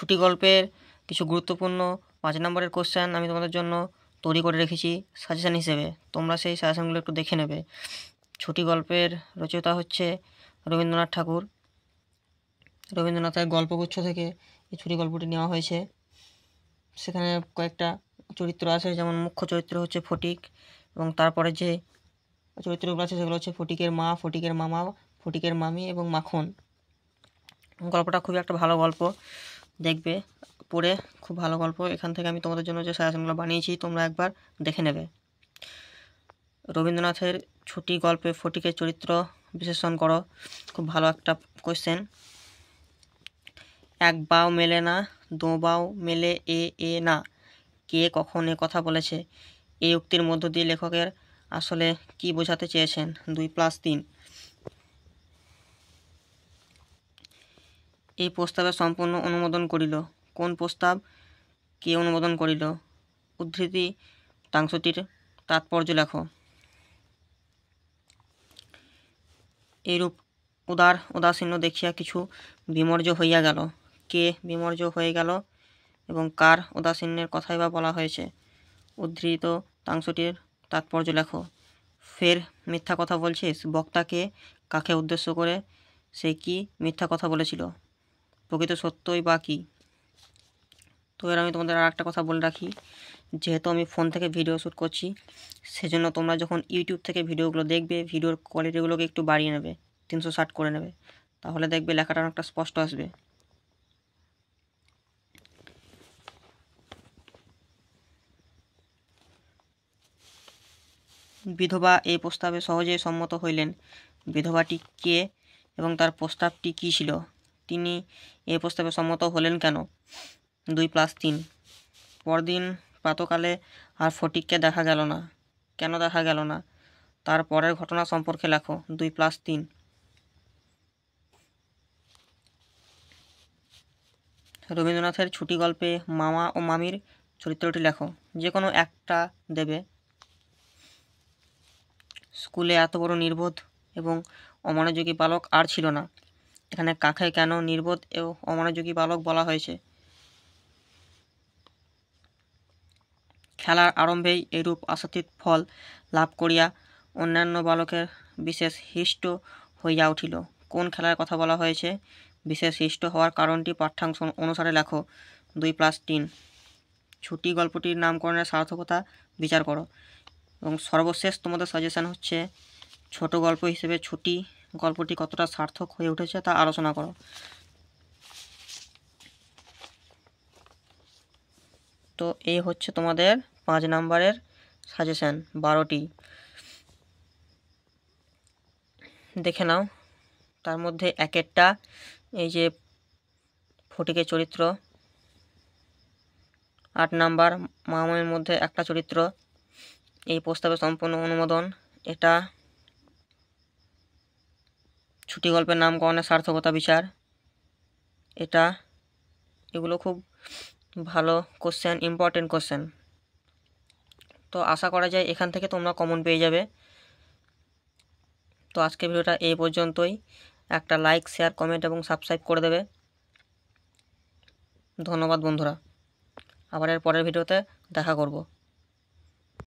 ছুটি গল্পের কিছু গুরুত্বপূর্ণ 5 নম্বরের কোশ্চেন আমি তোমাদের জন্য তৈরি করে রেখেছি সাজেশন হিসেবে। তোমরা সেই সাজেশনগুলো একটু দেখে নেবে। ছুটি গল্পের রচয়িতা হচ্ছে রবীন্দ্রনাথ ঠাকুর। রবীন্দ্রনাথের গল্পগুচ্ছ থেকে এই ছুটি গল্পটি নেওয়া হয়েছে। সেখানে কয়েকটা চরিত্র আছে, যেমন মুখ্য চরিত্র হচ্ছে ফটিক, এবং তারপরে যে চরিত্রগুলো আছে সেগুলো হচ্ছে ফটিকের মা, ফটিকের মামা, ফটিকের মামি এবং মাখন। গল্পটা খুবই একটা ভালো গল্প, দেখবে পড়ে, খুব ভালো গল্প। এখান থেকে আমি তোমাদের জন্য যে সাজেশনগুলো বানিয়েছি তোমরা একবার দেখে নেবে। রবীন্দ্রনাথের ছুটি গল্পে ফটিকের চরিত্র বিশ্লেষণ করো, খুব ভালো একটা কোয়েশ্চেন। এক বাও মেলে না, দো বাও মেলে এ না, কে কখন এ কথা বলেছে? এই উক্তির মধ্য দিয়ে লেখকের আসলে কি বোঝাতে চেয়েছেন? 2+3। এই প্রস্তাবে সম্পূর্ণ অনুমোদন করিল। কোন প্রস্তাব? কে অনুমোদন করিল? উদ্ধৃতি টাংশটির তাৎপর্য লেখো। এইরূপ উদাসীন্য দেখিয়া কিছু বিমর্য হইয়া গেল। কে বিমর্য হয়ে গেল এবং কার উদাসীন্যের কথাই বা বলা হয়েছে? উদ্ধৃত টাংশটির তাৎপর্য লেখো। ফের মিথ্যা কথা বলছিস? বক্তাকে কাকে উদ্দেশ্য করে সে কি মিথ্যা কথা বলেছিল? প্রকৃত সত্যই বা কী? তো এর আমি তোমাদের আর একটা কথা বলে রাখি, যেহেতু আমি ফোন থেকে ভিডিও শ্যুট করছি, সেজন্য তোমরা যখন ইউটিউব থেকে ভিডিওগুলো দেখবে, ভিডিওর কোয়ালিটিগুলোকে একটু বাড়িয়ে নেবে, 360 করে নেবে, তাহলে দেখবে লেখাটা অনেকটা স্পষ্ট আসবে। বিধবা এই প্রস্তাবে সহজেই সম্মত হইলেন। বিধবাটি কে এবং তার প্রস্তাবটি কী ছিল? তিনি এই প্রস্তাবে সম্মত হলেন কেন? 2+3। পরদিন প্রাতকালে আর ফটিককে দেখা গেল না। কেন দেখা গেল না? তার পরের ঘটনা সম্পর্কে লেখো। 2+3। রবীন্দ্রনাথের ছুটি গল্পে মামা ও মামির চরিত্রটি লেখো, যে কোনো একটা দেবে। স্কুলে এত বড় নির্বোধ এবং অমনোযোগী বালক আর ছিল না। এখানে কাকে কেন নির্বোধ ও অমনোযোগী বালক বলা হয়েছে? খেলার আরম্ভেই এরূপ আশাতীত ফল লাভ করিয়া অন্যান্য বালকের বিশেষ হৃষ্ট হইয়া উঠিল। কোন খেলার কথা বলা হয়েছে? বিশেষ হৃষ্ট হওয়ার কারণটি পাঠ্যাংশ অনুসারে লেখো। 2+3। ছুটি গল্পটির নামকরণের সার্থকতা বিচার করো। এবং সর্বশেষ তোমাদের সাজেশন হচ্ছে ছোট গল্প হিসেবে ছুটি গল্পটি কতটা সার্থক হয়ে উঠেছে তা আলোচনা করো। তো এই হচ্ছে তোমাদের 5 নম্বরের সাজেশন 12টি। দেখে নাও, তার মধ্যে এক একটা, এই যে ফটিকের চরিত্র, 8 নাম্বার মামামের মধ্যে একটা চরিত্র, এই প্রস্তাবে সম্পূর্ণ অনুমোদন, এটা ছুটি গল্পের নামকরণের সার্থকতা বিচার, এটা, এগুলো খুব ভালো কোশ্চেন, ইম্পর্টেন্ট কোশ্চেন। তো আশা করা যায় এখান থেকে তোমরা কমন পেয়ে যাবে। তো আজকের ভিডিওটা এই পর্যন্তই। একটা লাইক, শেয়ার, কমেন্ট এবং সাবস্ক্রাইব করে দেবে। ধন্যবাদ বন্ধুরা, আবার এর পরের ভিডিওতে দেখা করব।